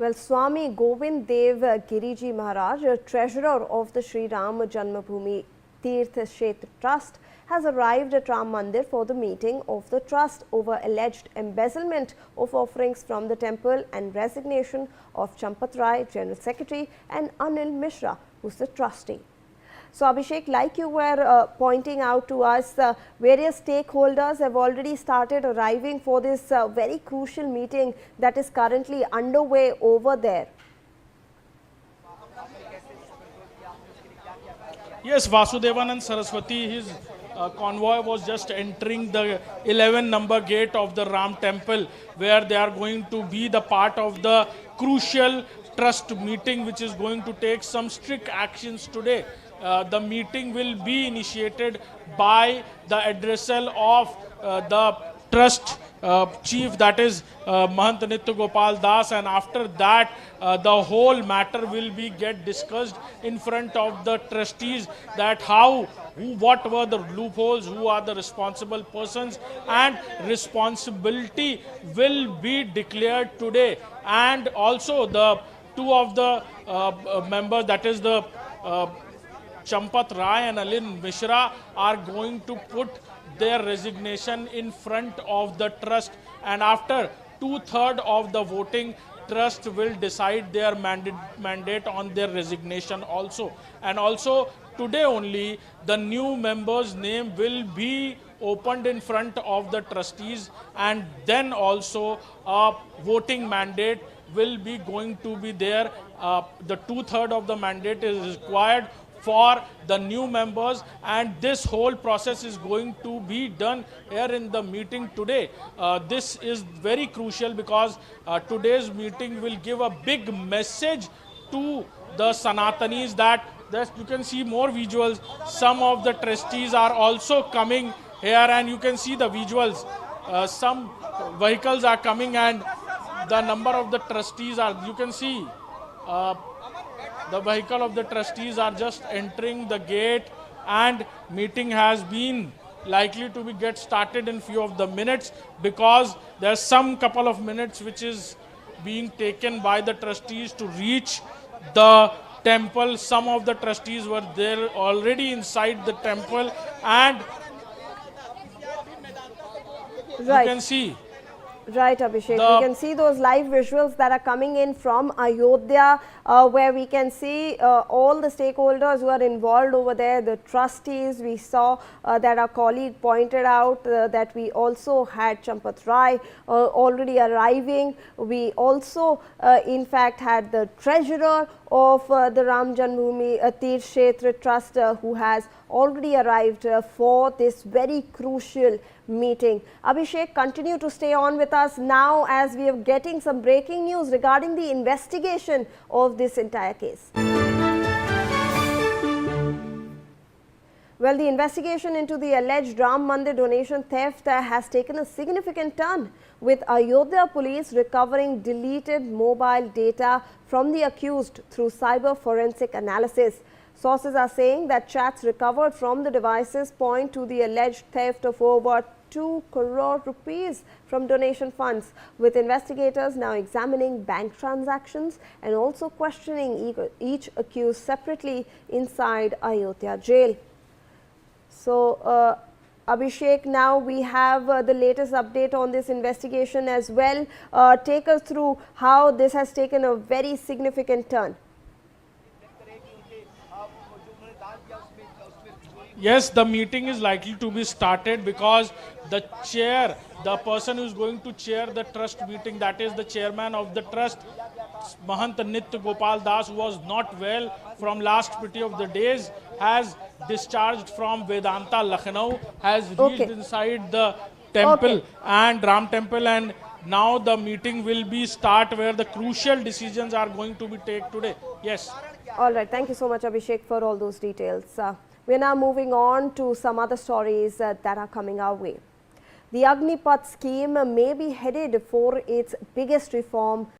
Well, Swami Govind Dev Giriji Maharaj, treasurer of the Sri Ram Janmabhoomi Tirth Kshetra Trust, has arrived at Ram Mandir for the meeting of the trust over alleged embezzlement of offerings from the temple and resignation of Champat Rai, General Secretary, and Anil Mishra, who is the trustee. So, Abhishek, like you were pointing out to us, various stakeholders have already started arriving for this very crucial meeting that is currently underway over there. Yes, Vasudevanand Saraswati, his convoy was just entering the 11 number gate of the Ram temple, where they are going to be the part of the crucial trust meeting which is going to take some strict actions today. The meeting will be initiated by the addressal of the trust chief, that is Mahant Nitya Gopal Das, and after that the whole matter will be discussed in front of the trustees, that what were the loopholes, who are the responsible persons, and responsibility will be declared today. And also the two of the members, that is the Champat Rai and Anil Mishra, are going to put their resignation in front of the trust, and after 2/3 of the voting, trust will decide their mandate on their resignation also. And also today only the new member's name will be opened in front of the trustees, and then also a voting mandate will be going to be there. The 2/3 of the mandate is required for the new members, and this whole process is going to be done here in the meeting today. This is very crucial because today's meeting will give a big message to the Sanatanis, that you can see more visuals. Some of the trustees are also coming here, and you can see the visuals. Some vehicles are coming, and the number of the trustees are, you can see, the vehicle of the trustees are just entering the gate, and meeting has been likely to be get started in few of the minutes, because there's some couple of minutes which is being taken by the trustees to reach the temple. Some of the trustees were there already inside the temple, and Right. you can see. Right, Abhishek. We can see those live visuals that are coming in from Ayodhya, where we can see all the stakeholders who are involved over there, the trustees. We saw that our colleague pointed out that we also had Champat Rai already arriving. We also, in fact, had the treasurer of the Ram Janmabhoomi Tirth Kshetra Trust who has already arrived for this very crucial meeting. Abhishek, continue to stay on with us now as we are getting some breaking news regarding the investigation of this entire case. Well, the investigation into the alleged Ram Mandir donation theft has taken a significant turn, with Ayodhya police recovering deleted mobile data from the accused through cyber forensic analysis. Sources are saying that chats recovered from the devices point to the alleged theft of over 2 crore rupees from donation funds, with investigators now examining bank transactions and also questioning each accused separately inside Ayodhya jail. So, Abhishek, now we have the latest update on this investigation as well. Take us through how this has taken a very significant turn. Yes, the meeting is likely to be started because the person who is going to chair the trust meeting, that is the chairman of the trust, Mahant Nitya Gopal Das, who was not well from last pretty of the days, has discharged from Vedanta Lucknow, has reached inside the temple and Ram temple, and now the meeting will be start where the crucial decisions are going to be taken today. Yes. All right. Thank you so much, Abhishek, for all those details. We are now moving on to some other stories that are coming our way. The Agnipath scheme may be headed for its biggest reform